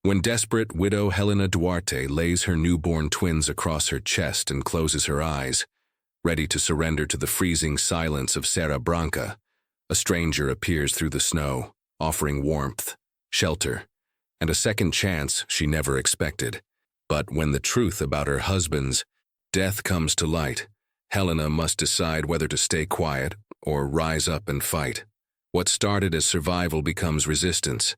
When desperate, widow Helena Duarte lays her newborn twins across her chest and closes her eyes, ready to surrender to the freezing silence of Serra Branca, a stranger appears through the snow, offering warmth, shelter, and a second chance she never expected. But when the truth about her husband's death comes to light, Helena must decide whether to stay quiet or rise up and fight. What started as survival becomes resistance,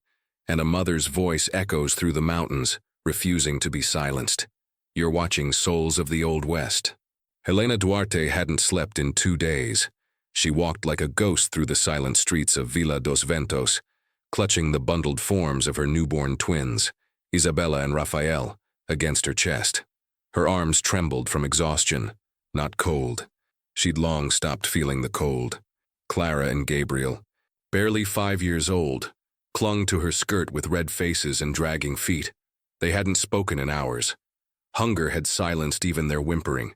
and a mother's voice echoes through the mountains, refusing to be silenced. You're watching Souls of the Old West. Helena Duarte hadn't slept in 2 days. She walked like a ghost through the silent streets of Villa dos Ventos, clutching the bundled forms of her newborn twins, Isabella and Rafael, against her chest. Her arms trembled from exhaustion, not cold. She'd long stopped feeling the cold. Clara and Gabriel, barely 5 years old, clung to her skirt with red faces and dragging feet. They hadn't spoken in hours. Hunger had silenced even their whimpering.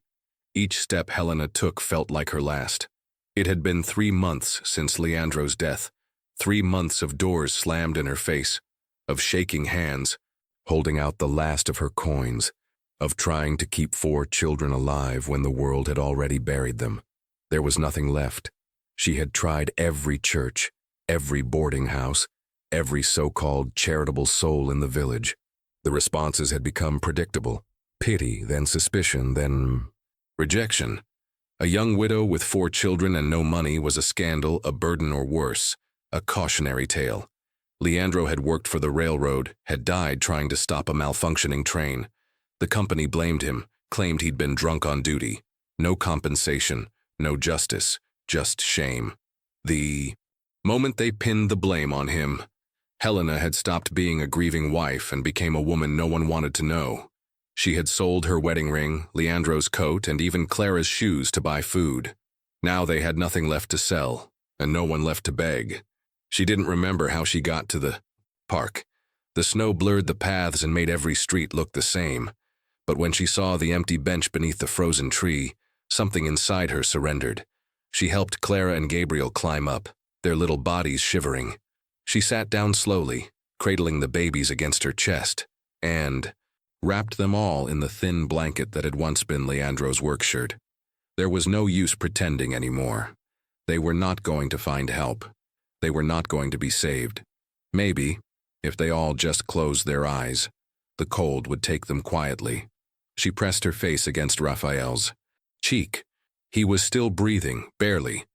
Each step Helena took felt like her last. It had been 3 months since Leandro's death, 3 months of doors slammed in her face, of shaking hands, holding out the last of her coins, of trying to keep 4 children alive when the world had already buried them. There was nothing left. She had tried every church, every boarding house, every so-called charitable soul in the village. The responses had become predictable. Pity, then suspicion, then rejection. A young widow with 4 children and no money was a scandal, a burden, or worse, a cautionary tale. Leandro had worked for the railroad, had died trying to stop a malfunctioning train. The company blamed him, claimed he'd been drunk on duty. No compensation, no justice, just shame. The moment they pinned the blame on him, Helena had stopped being a grieving wife and became a woman no one wanted to know. She had sold her wedding ring, Leandro's coat, and even Clara's shoes to buy food. Now they had nothing left to sell, and no one left to beg. She didn't remember how she got to the park. The snow blurred the paths and made every street look the same. But when she saw the empty bench beneath the frozen tree, something inside her surrendered. She helped Clara and Gabriel climb up, their little bodies shivering. She sat down slowly, cradling the babies against her chest, and wrapped them all in the thin blanket that had once been Leandro's work shirt. There was no use pretending anymore. They were not going to find help. They were not going to be saved. Maybe, if they all just closed their eyes, the cold would take them quietly. She pressed her face against Raphael's cheek. He was still breathing, barely.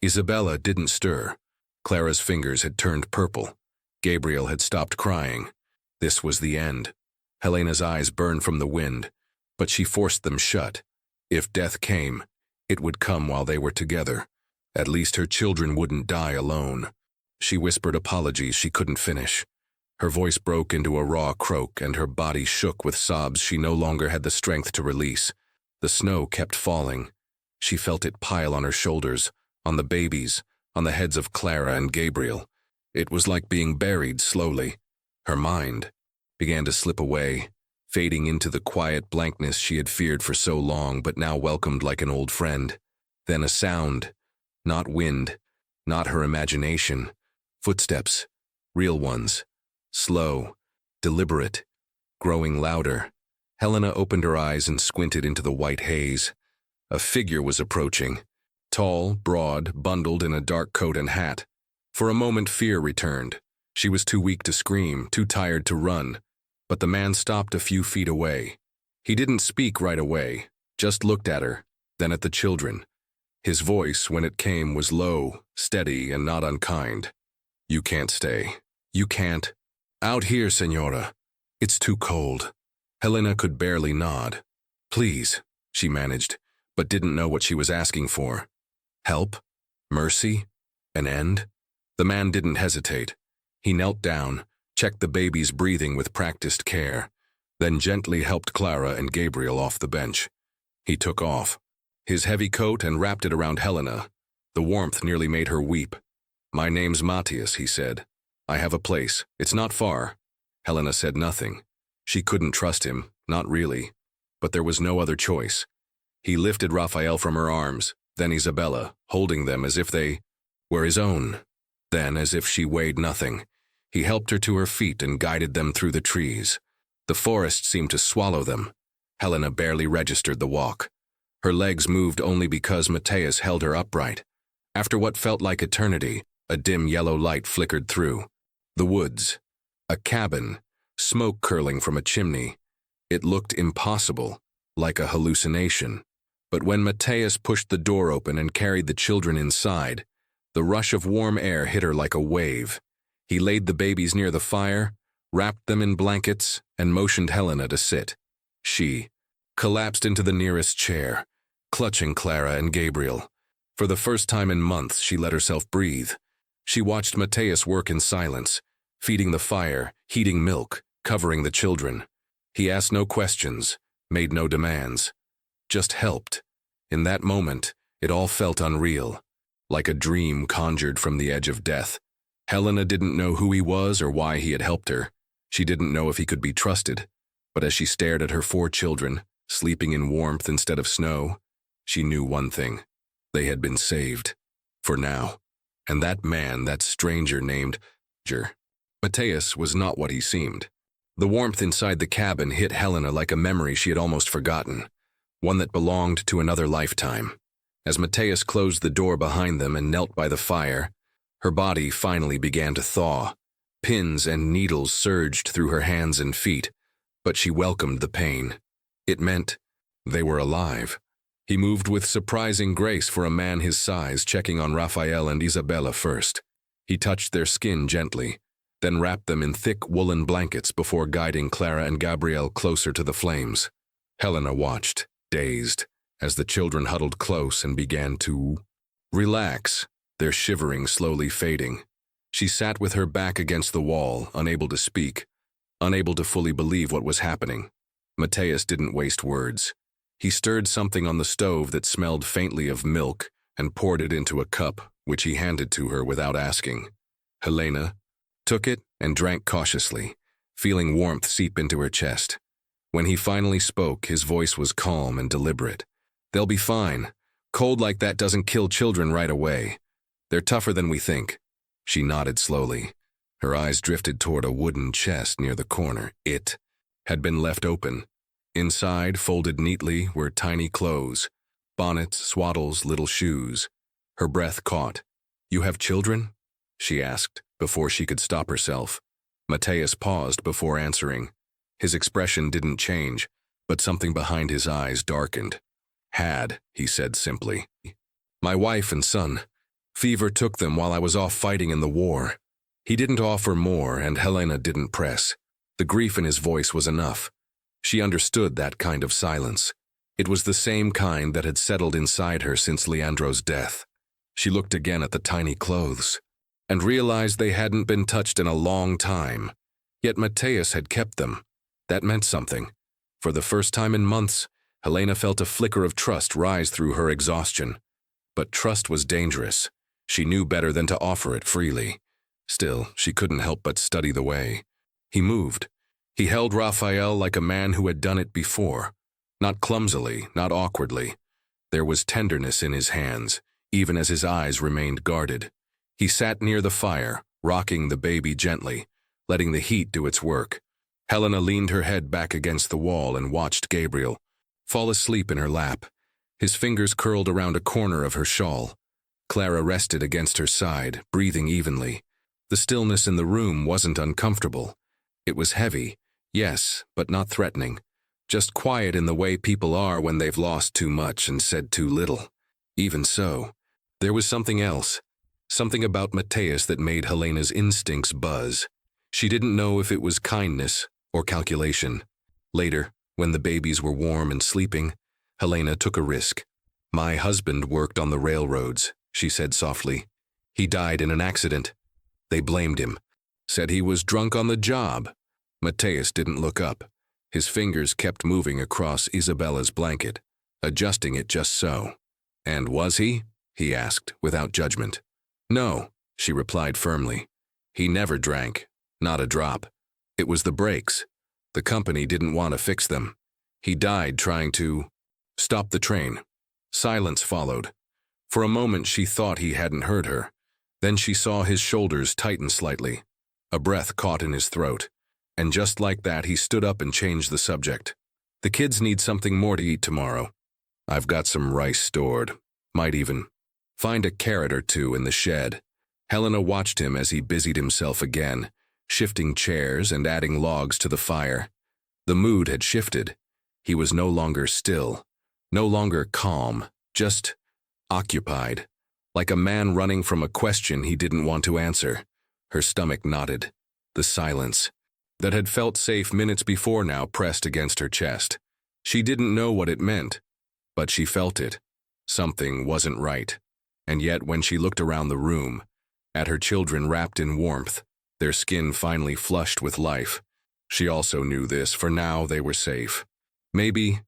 Isabella didn't stir. Clara's fingers had turned purple. Gabriel had stopped crying. This was the end. Helena's eyes burned from the wind, but she forced them shut. If death came, it would come while they were together. At least her children wouldn't die alone. She whispered apologies she couldn't finish. Her voice broke into a raw croak, and her body shook with sobs she no longer had the strength to release. The snow kept falling. She felt it pile on her shoulders, on the babies, on the heads of Clara and Gabriel. It was like being buried slowly. Her mind began to slip away, fading into the quiet blankness she had feared for so long but now welcomed like an old friend. Then a sound, not wind, not her imagination, footsteps, real ones, slow, deliberate, growing louder. Helena opened her eyes and squinted into the white haze. A figure was approaching, tall, broad, bundled in a dark coat and hat. For a moment fear returned. She was too weak to scream, too tired to run. But the man stopped a few feet away. He didn't speak right away, just looked at her, then at the children. His voice, when it came, was low, steady, and not unkind. You can't stay. You can't. Out here, Senora. It's too cold. Helena could barely nod. Please, she managed, but didn't know what she was asking for. Help? Mercy? An end? The man didn't hesitate. He knelt down, checked the baby's breathing with practiced care, then gently helped Clara and Gabriel off the bench. He took off his heavy coat and wrapped it around Helena. The warmth nearly made her weep. My name's Matthias, he said. I have a place. It's not far. Helena said nothing. She couldn't trust him, not really. But there was no other choice. He lifted Raphael from her arms, then Isabella, holding them as if they were his own. Then, as if she weighed nothing, He helped her to her feet and guided them through the trees. The forest seemed to swallow them. Helena barely registered the walk. Her legs moved only because Matthias held her upright. After what felt like eternity, a dim yellow light flickered through. The woods. A cabin. Smoke curling from a chimney. It looked impossible, like a hallucination. But when Matthias pushed the door open and carried the children inside, the rush of warm air hit her like a wave. He laid the babies near the fire, wrapped them in blankets, and motioned Helena to sit. She collapsed into the nearest chair, clutching Clara and Gabriel. For the first time in months, she let herself breathe. She watched Matthias work in silence, feeding the fire, heating milk, covering the children. He asked no questions, made no demands, just helped. In that moment, it all felt unreal, like a dream conjured from the edge of death. Helena didn't know who he was or why he had helped her. She didn't know if he could be trusted. But as she stared at her 4 children, sleeping in warmth instead of snow, she knew one thing. They had been saved. For now. And that man, that stranger named Matthias, was not what he seemed. The warmth inside the cabin hit Helena like a memory she had almost forgotten, one that belonged to another lifetime. As Matthias closed the door behind them and knelt by the fire, her body finally began to thaw. Pins and needles surged through her hands and feet, but she welcomed the pain. It meant they were alive. He moved with surprising grace for a man his size, checking on Raphael and Isabella first. He touched their skin gently, then wrapped them in thick woolen blankets before guiding Clara and Gabriel closer to the flames. Helena watched, dazed, as the children huddled close and began to relax, their shivering slowly fading. She sat with her back against the wall, unable to speak, unable to fully believe what was happening. Matthias didn't waste words. He stirred something on the stove that smelled faintly of milk and poured it into a cup, which he handed to her without asking. Helena took it and drank cautiously, feeling warmth seep into her chest. When he finally spoke, his voice was calm and deliberate. "They'll be fine. Cold like that doesn't kill children right away. They're tougher than we think." She nodded slowly. Her eyes drifted toward a wooden chest near the corner. It had been left open. Inside, folded neatly, were tiny clothes, bonnets, swaddles, little shoes. Her breath caught. "You have children?" she asked, before she could stop herself. Matthias paused before answering. His expression didn't change, but something behind his eyes darkened. "Had," he said simply. "My wife and son. Fever took them while I was off fighting in the war." He didn't offer more, and Helena didn't press. The grief in his voice was enough. She understood that kind of silence. It was the same kind that had settled inside her since Leandro's death. She looked again at the tiny clothes and realized they hadn't been touched in a long time. Yet Matthias had kept them. That meant something. For the first time in months, Helena felt a flicker of trust rise through her exhaustion. But trust was dangerous. She knew better than to offer it freely. Still, she couldn't help but study the way. He moved. He held Raphael like a man who had done it before. Not clumsily, not awkwardly. There was tenderness in his hands, even as his eyes remained guarded. He sat near the fire, rocking the baby gently, letting the heat do its work. Helena leaned her head back against the wall and watched Gabriel fall asleep in her lap. His fingers curled around a corner of her shawl. Clara rested against her side, breathing evenly. The stillness in the room wasn't uncomfortable. It was heavy, yes, but not threatening. Just quiet in the way people are when they've lost too much and said too little. Even so, there was something else. Something about Matthias that made Helena's instincts buzz. She didn't know if it was kindness or calculation. Later, when the babies were warm and sleeping, Helena took a risk. "My husband worked on the railroads," she said softly. "He died in an accident. They blamed him. Said he was drunk on the job." Matthias didn't look up. His fingers kept moving across Isabella's blanket, adjusting it just so. "And was he?" he asked, without judgment. "No," she replied firmly. "He never drank. Not a drop. It was the brakes. The company didn't want to fix them. He died trying to stop the train." Silence followed. For a moment she thought he hadn't heard her. Then she saw his shoulders tighten slightly. A breath caught in his throat, and just like that he stood up and changed the subject. The kids need something more to eat tomorrow. I've got some rice stored. Might even find a carrot or two in the shed. Helena watched him as he busied himself again, shifting chairs and adding logs to the fire. The mood had shifted. He was no longer still, no longer calm, just occupied, like a man running from a question he didn't want to answer. Her stomach knotted. The silence that had felt safe minutes before now pressed against her chest. She didn't know what it meant, but she felt it. Something wasn't right. And yet when she looked around the room, at her children wrapped in warmth, their skin finally flushed with life, she also knew this, for now they were safe. Maybe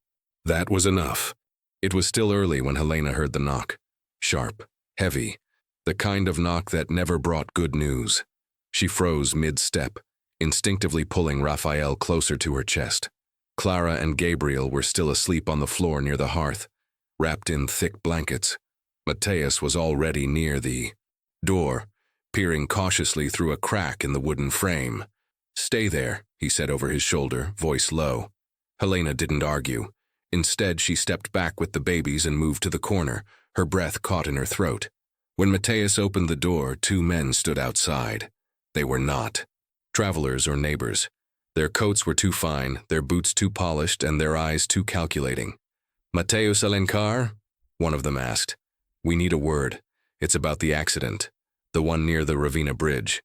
that was enough. It was still early when Helena heard the knock. Sharp, heavy, the kind of knock that never brought good news. She froze mid-step, instinctively pulling Raphael closer to her chest. Clara and Gabriel were still asleep on the floor near the hearth, wrapped in thick blankets. Mateus was already near the door, peering cautiously through a crack in the wooden frame. "Stay there," he said over his shoulder, voice low. Helena didn't argue. Instead, she stepped back with the babies and moved to the corner, her breath caught in her throat. When Mateus opened the door, two men stood outside. They were not travelers or neighbors. Their coats were too fine, their boots too polished, and their eyes too calculating. "Mateus Alencar?" one of them asked. "We need a word. It's about the accident, the one near the Ravenna Bridge."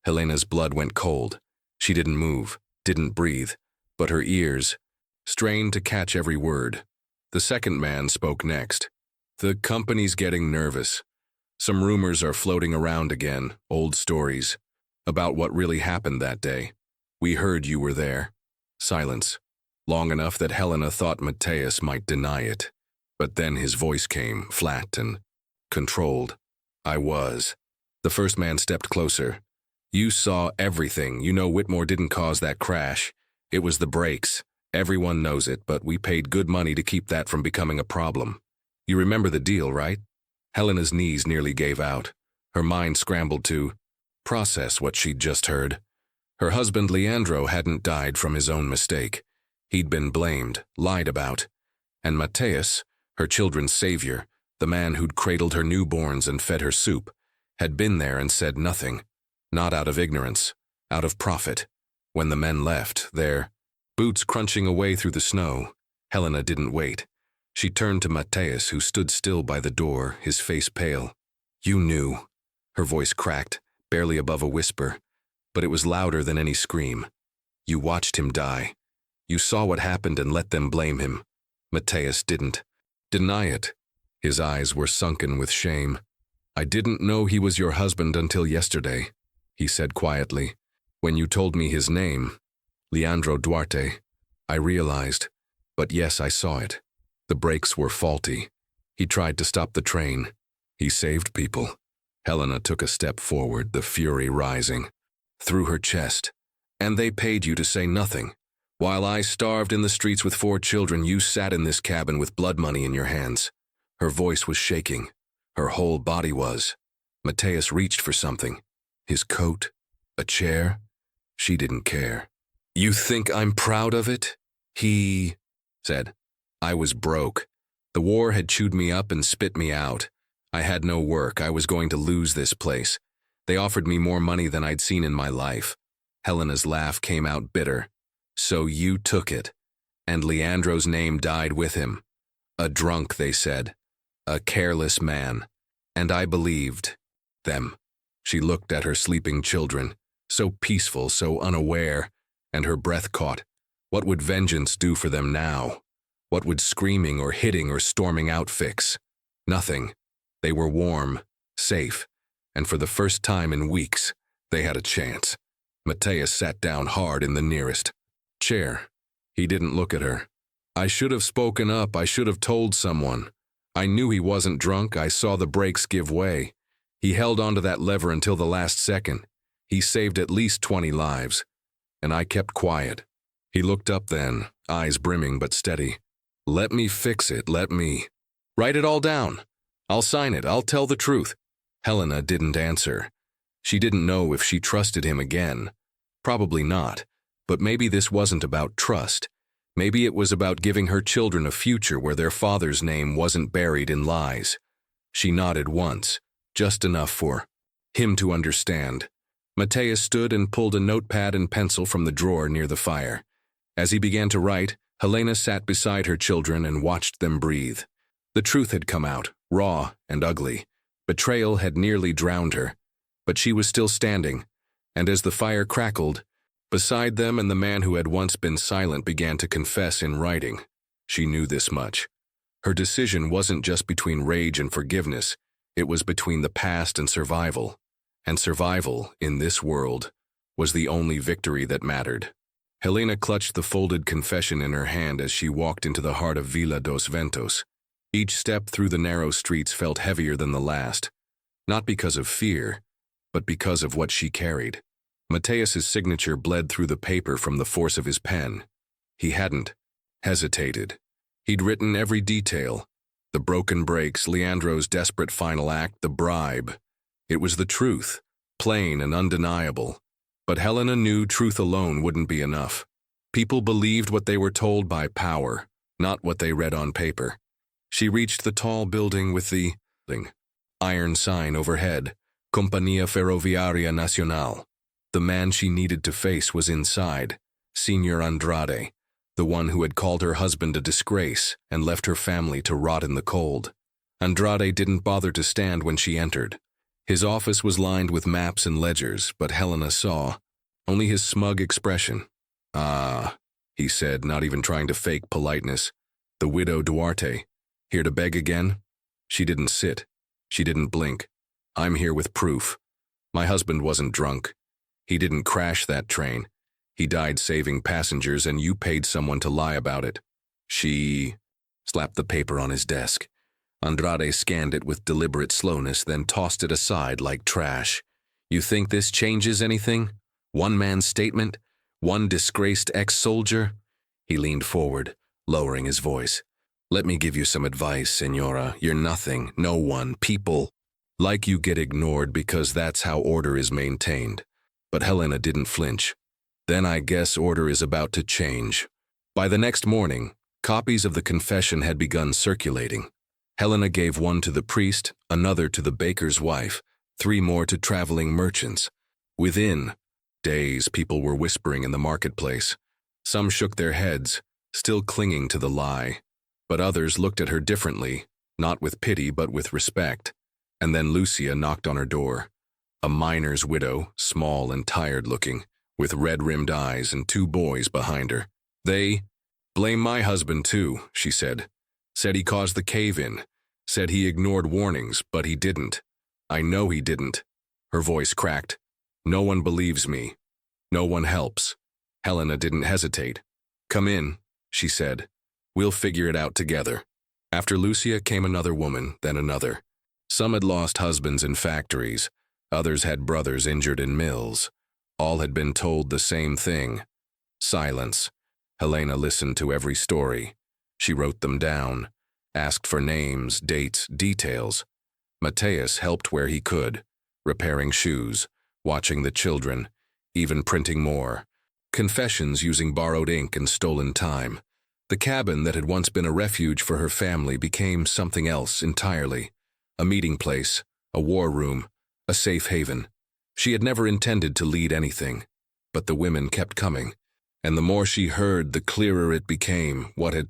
Helena's blood went cold. She didn't move, didn't breathe, but her ears strained to catch every word. The second man spoke next. "The company's getting nervous. Some rumors are floating around again, old stories, about what really happened that day. We heard you were there." Silence, long enough that Helena thought Mateus might deny it. But then his voice came, flat and controlled. "I was." The first man stepped closer. "You saw everything. You know Whitmore didn't cause that crash. It was the brakes. Everyone knows it, but we paid good money to keep that from becoming a problem. You remember the deal, right?" Helena's knees nearly gave out. Her mind scrambled to process what she'd just heard. Her husband Leandro hadn't died from his own mistake. He'd been blamed, lied about. And Mateus, her children's savior, the man who'd cradled her newborns and fed her soup, had been there and said nothing. Not out of ignorance, out of profit. When the men left, their boots crunching away through the snow, Helena didn't wait. She turned to Mateus, who stood still by the door, his face pale. "You knew." Her voice cracked, barely above a whisper, but it was louder than any scream. "You watched him die. You saw what happened and let them blame him." Mateus didn't deny it. His eyes were sunken with shame. "I didn't know he was your husband until yesterday," he said quietly. "When you told me his name, Leandro Duarte, I realized. But yes, I saw it. The brakes were faulty. He tried to stop the train. He saved people." Helena took a step forward, the fury rising through her chest. "And they paid you to say nothing. While I starved in the streets with 4 children, you sat in this cabin with blood money in your hands." Her voice was shaking. Her whole body was. Mateus reached for something. His coat, a chair. She didn't care. "You think I'm proud of it?" he said. "I was broke. The war had chewed me up and spit me out. I had no work. I was going to lose this place. They offered me more money than I'd seen in my life." Helena's laugh came out bitter. "So you took it. And Leandro's name died with him. A drunk, they said. A careless man. And I believed them." She looked at her sleeping children, so peaceful, so unaware, and her breath caught. What would vengeance do for them now? What would screaming or hitting or storming out fix? Nothing. They were warm, safe, and for the first time in weeks, they had a chance. Mateus sat down hard in the nearest chair. He didn't look at her. "I should have spoken up. I should have told someone. I knew he wasn't drunk. I saw the brakes give way. He held onto that lever until the last second. He saved at least 20 lives. And I kept quiet." He looked up then, eyes brimming but steady. "Let me fix it. Let me write it all down. I'll sign it. I'll tell the truth." Helena didn't answer. She didn't know if she trusted him again. Probably not, but maybe this wasn't about trust. Maybe it was about giving her children a future where their father's name wasn't buried in lies. She nodded once, just enough for him to understand. Mateus stood and pulled a notepad and pencil from the drawer near the fire. As he began to write, Helena sat beside her children and watched them breathe. The truth had come out, raw and ugly. Betrayal had nearly drowned her, but she was still standing, and as the fire crackled, beside them and the man who had once been silent began to confess in writing. She knew this much. Her decision wasn't just between rage and forgiveness, it was between the past and survival. And survival, in this world, was the only victory that mattered. Helena clutched the folded confession in her hand as she walked into the heart of Villa dos Ventos. Each step through the narrow streets felt heavier than the last, not because of fear, but because of what she carried. Mateus's signature bled through the paper from the force of his pen. He hadn't hesitated. He'd written every detail. The broken brakes, Leandro's desperate final act, the bribe. It was the truth, plain and undeniable. But Helena knew truth alone wouldn't be enough. People believed what they were told by power, not what they read on paper. She reached the tall building with the iron sign overhead, Compañía Ferroviaria Nacional. The man she needed to face was inside, Señor Andrade, the one who had called her husband a disgrace and left her family to rot in the cold. Andrade didn't bother to stand when she entered. His office was lined with maps and ledgers, but Helena saw only his smug expression. "Ah," he said, not even trying to fake politeness. "The widow Duarte. Here to beg again?" She didn't sit. She didn't blink. "I'm here with proof. My husband wasn't drunk. He didn't crash that train. He died saving passengers, and you paid someone to lie about it." She slapped the paper on his desk. Andrade scanned it with deliberate slowness, then tossed it aside like trash. "You think this changes anything? One man's statement? One disgraced ex-soldier?" He leaned forward, lowering his voice. "Let me give you some advice, Senora. You're nothing, no one. People like you get ignored because that's how order is maintained." But Helena didn't flinch. "Then I guess order is about to change." By the next morning, copies of the confession had begun circulating. Helena gave one to the priest, another to the baker's wife, 3 more to traveling merchants. Within days, people were whispering in the marketplace. Some shook their heads, still clinging to the lie. But others looked at her differently, not with pity but with respect. And then Lucia knocked on her door. A miner's widow, small and tired-looking, with red-rimmed eyes and 2 boys behind her. "They blame my husband too," she said. "Said he caused the cave-in. Said he ignored warnings, but he didn't. I know he didn't." Her voice cracked. "No one believes me. No one helps." Helena didn't hesitate. "Come in," she said. "We'll figure it out together." After Lucia came another woman, then another. Some had lost husbands in factories. Others had brothers injured in mills. All had been told the same thing. Silence. Helena listened to every story. She wrote them down, asked for names, dates, details. Mateus helped where he could, repairing shoes, watching the children, even printing more. Confessions using borrowed ink and stolen time. The cabin that had once been a refuge for her family became something else entirely. A meeting place, a war room, a safe haven. She had never intended to lead anything, but the women kept coming, and the more she heard, the clearer it became. What had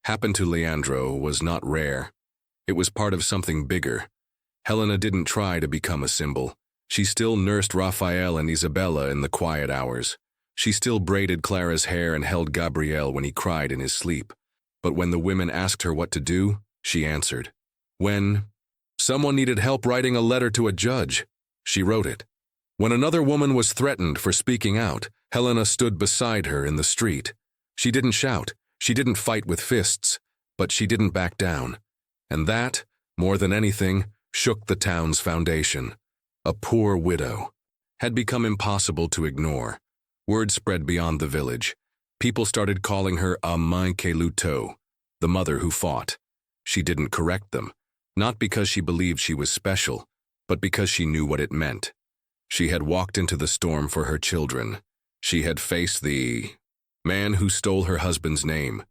happened to Leandro was not rare. It was part of something bigger. Helena didn't try to become a symbol. She still nursed Rafael and Isabella in the quiet hours. She still braided Clara's hair and held Gabriel when he cried in his sleep. But when the women asked her what to do, she answered. When someone needed help writing a letter to a judge, she wrote it. When another woman was threatened for speaking out, Helena stood beside her in the street. She didn't shout, she didn't fight with fists, but she didn't back down. And that, more than anything, shook the town's foundation. A poor widow had become impossible to ignore. Word spread beyond the village. People started calling her a mãe que lutou, the mother who fought. She didn't correct them, not because she believed she was special, but because she knew what it meant. She had walked into the storm for her children. She had faced the man who stole her husband's name.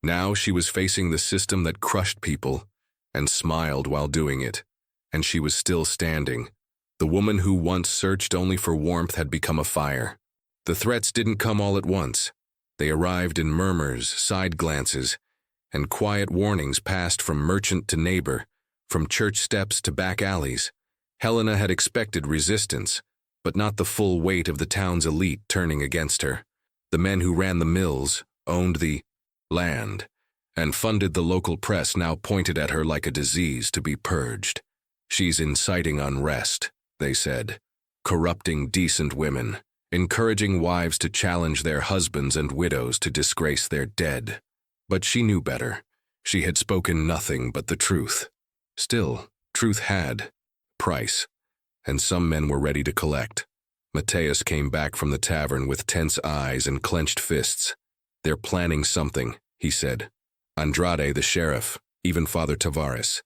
Now she was facing the system that crushed people and smiled while doing it. And she was still standing. The woman who once searched only for warmth had become a fire. The threats didn't come all at once. They arrived in murmurs, side glances, and quiet warnings passed from merchant to neighbor, from church steps to back alleys. Helena had expected resistance, but not the full weight of the town's elite turning against her. The men who ran the mills, owned the land, and funded the local press now pointed at her like a disease to be purged. She's inciting unrest, they said, corrupting decent women, encouraging wives to challenge their husbands and widows to disgrace their dead. But she knew better. She had spoken nothing but the truth. Still, truth had price, and some men were ready to collect. Mateus came back from the tavern with tense eyes and clenched fists. They're planning something, he said. Andrade, the sheriff, even Father Tavares.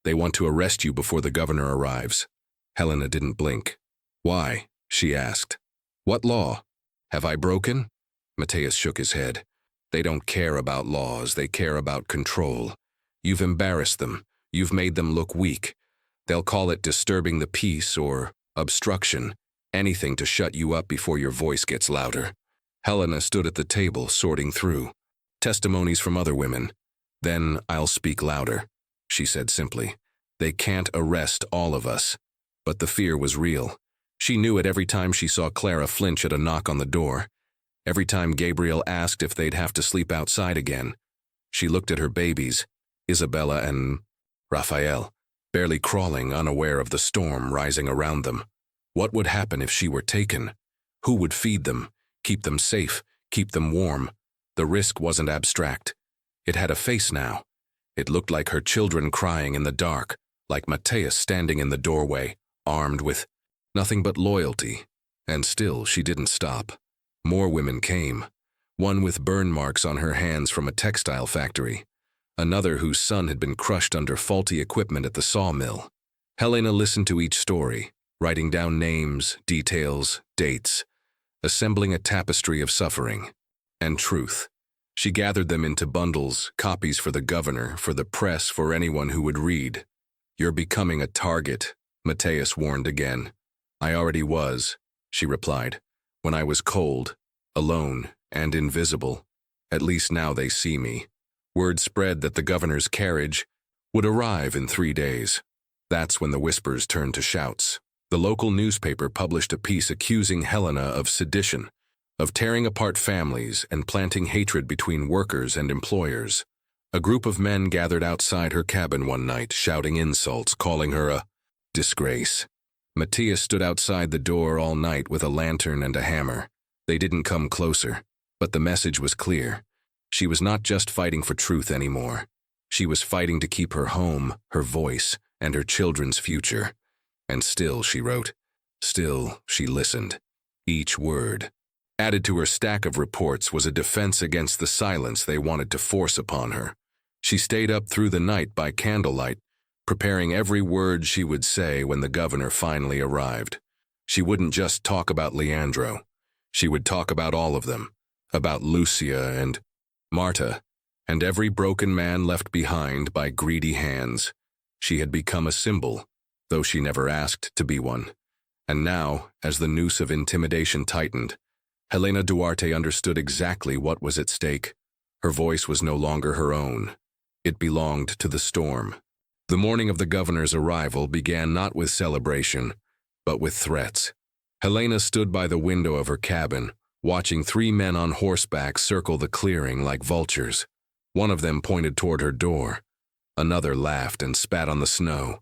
They want to arrest you before the governor arrives. Helena didn't blink. Why? She asked. What law? Have I broken? Mateus shook his head. They don't care about laws, they care about control. You've embarrassed them. You've made them look weak. They'll call it disturbing the peace or obstruction, anything to shut you up before your voice gets louder. Helena stood at the table, sorting through testimonies from other women. Then I'll speak louder, she said simply. They can't arrest all of us. But the fear was real. She knew it every time she saw Clara flinch at a knock on the door. Every time Gabriel asked if they'd have to sleep outside again. She looked at her babies, Isabella and Raphael, barely crawling, unaware of the storm rising around them. What would happen if she were taken? Who would feed them, keep them safe, keep them warm? The risk wasn't abstract. It had a face now. It looked like her children crying in the dark, like Mateus standing in the doorway, armed with nothing but loyalty. And still she didn't stop. More women came. One with burn marks on her hands from a textile factory. Another whose son had been crushed under faulty equipment at the sawmill. Helena listened to each story, writing down names, details, dates, assembling a tapestry of suffering and truth. She gathered them into bundles, copies for the governor, for the press, for anyone who would read. You're becoming a target, Mateus warned again. I already was, she replied, when I was cold, alone, and invisible. At least now they see me. Word spread that the governor's carriage would arrive in 3 days. That's when the whispers turned to shouts. The local newspaper published a piece accusing Helena of sedition, of tearing apart families and planting hatred between workers and employers. A group of men gathered outside her cabin one night, shouting insults, calling her a disgrace. Matthias stood outside the door all night with a lantern and a hammer. They didn't come closer, but the message was clear. She was not just fighting for truth anymore. She was fighting to keep her home, her voice, and her children's future. And still, she wrote. Still, she listened. Each word. Added to her stack of reports was a defense against the silence they wanted to force upon her. She stayed up through the night by candlelight, preparing every word she would say when the governor finally arrived. She wouldn't just talk about Leandro. She would talk about all of them, about Lucia and Marta, and every broken man left behind by greedy hands. She had become a symbol, though she never asked to be one. And now, as the noose of intimidation tightened, Helena Duarte understood exactly what was at stake. Her voice was no longer her own. It belonged to the storm. The morning of the governor's arrival began not with celebration, but with threats. Helena stood by the window of her cabin, watching 3 men on horseback circle the clearing like vultures. One of them pointed toward her door. Another laughed and spat on the snow.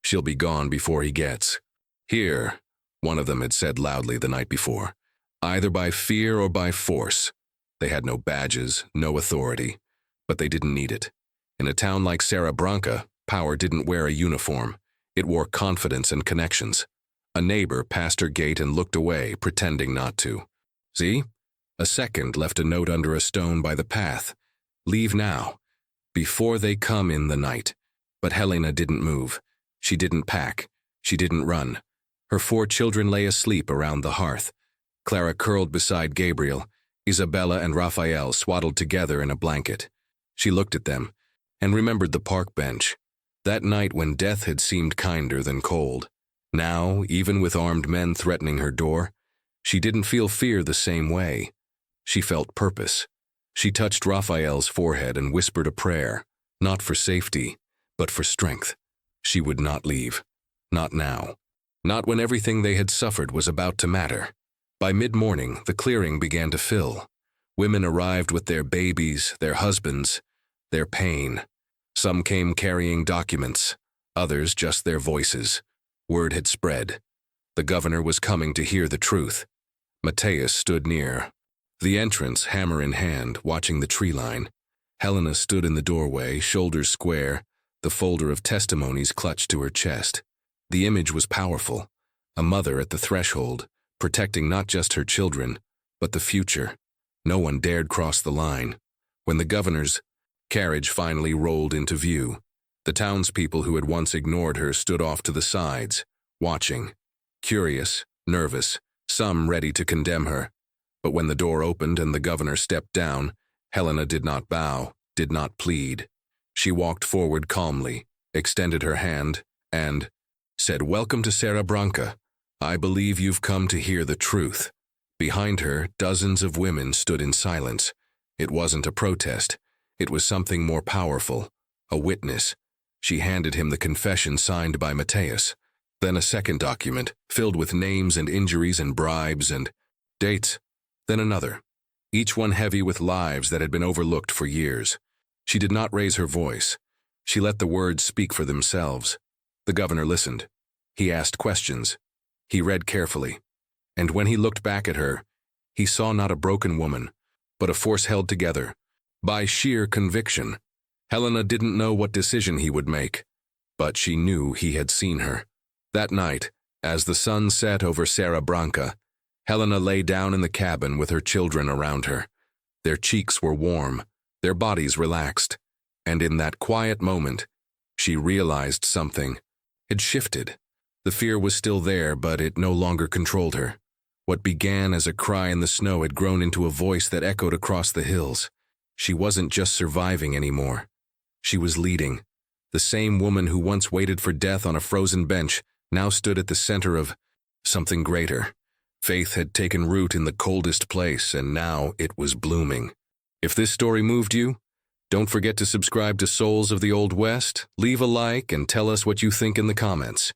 She'll be gone before he gets here, one of them had said loudly the night before. Either by fear or by force. They had no badges, no authority, but they didn't need it. In a town like Serra Branca, power didn't wear a uniform. It wore confidence and connections. A neighbor passed her gate and looked away, pretending not to. See? A second left a note under a stone by the path. Leave now, before they come in the night. But Helena didn't move. She didn't pack. She didn't run. Her 4 children lay asleep around the hearth. Clara curled beside Gabriel, Isabella and Raphael swaddled together in a blanket. She looked at them and remembered the park bench. That night when death had seemed kinder than cold. Now, even with armed men threatening her door, she didn't feel fear the same way. She felt purpose. She touched Raphael's forehead and whispered a prayer, not for safety, but for strength. She would not leave. Not now. Not when everything they had suffered was about to matter. By mid-morning, the clearing began to fill. Women arrived with their babies, their husbands, their pain. Some came carrying documents, others just their voices. Word had spread. The governor was coming to hear the truth. Matthias stood near, the entrance hammer in hand, watching the tree line. Helena stood in the doorway, shoulders square, the folder of testimonies clutched to her chest. The image was powerful. A mother at the threshold, protecting not just her children, but the future. No one dared cross the line. When the governor's carriage finally rolled into view, the townspeople who had once ignored her stood off to the sides, watching, curious, nervous, some ready to condemn her. But when the door opened and the governor stepped down, Helena did not bow, did not plead. She walked forward calmly, extended her hand, and said, "Welcome to Serra Branca. I believe you've come to hear the truth." Behind her, dozens of women stood in silence. It wasn't a protest. It was something more powerful, a witness. She handed him the confession signed by Matthias. Then a second document, filled with names and injuries and bribes and dates. Then another, each one heavy with lives that had been overlooked for years. She did not raise her voice. She let the words speak for themselves. The governor listened. He asked questions. He read carefully. And when he looked back at her, he saw not a broken woman, but a force held together by sheer conviction. Helena didn't know what decision he would make, but she knew he had seen her. That night, as the sun set over Serra Branca, Helena lay down in the cabin with her children around her. Their cheeks were warm, their bodies relaxed, and in that quiet moment, she realized something had shifted. The fear was still there, but it no longer controlled her. What began as a cry in the snow had grown into a voice that echoed across the hills. She wasn't just surviving anymore. She was leading. The same woman who once waited for death on a frozen bench now stood at the center of something greater. Faith had taken root in the coldest place, and now it was blooming. If this story moved you, don't forget to subscribe to Souls of the Old West, leave a like, and tell us what you think in the comments.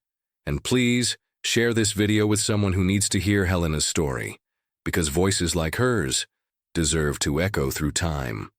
And please, share this video with someone who needs to hear Helena's story, because voices like hers deserve to echo through time.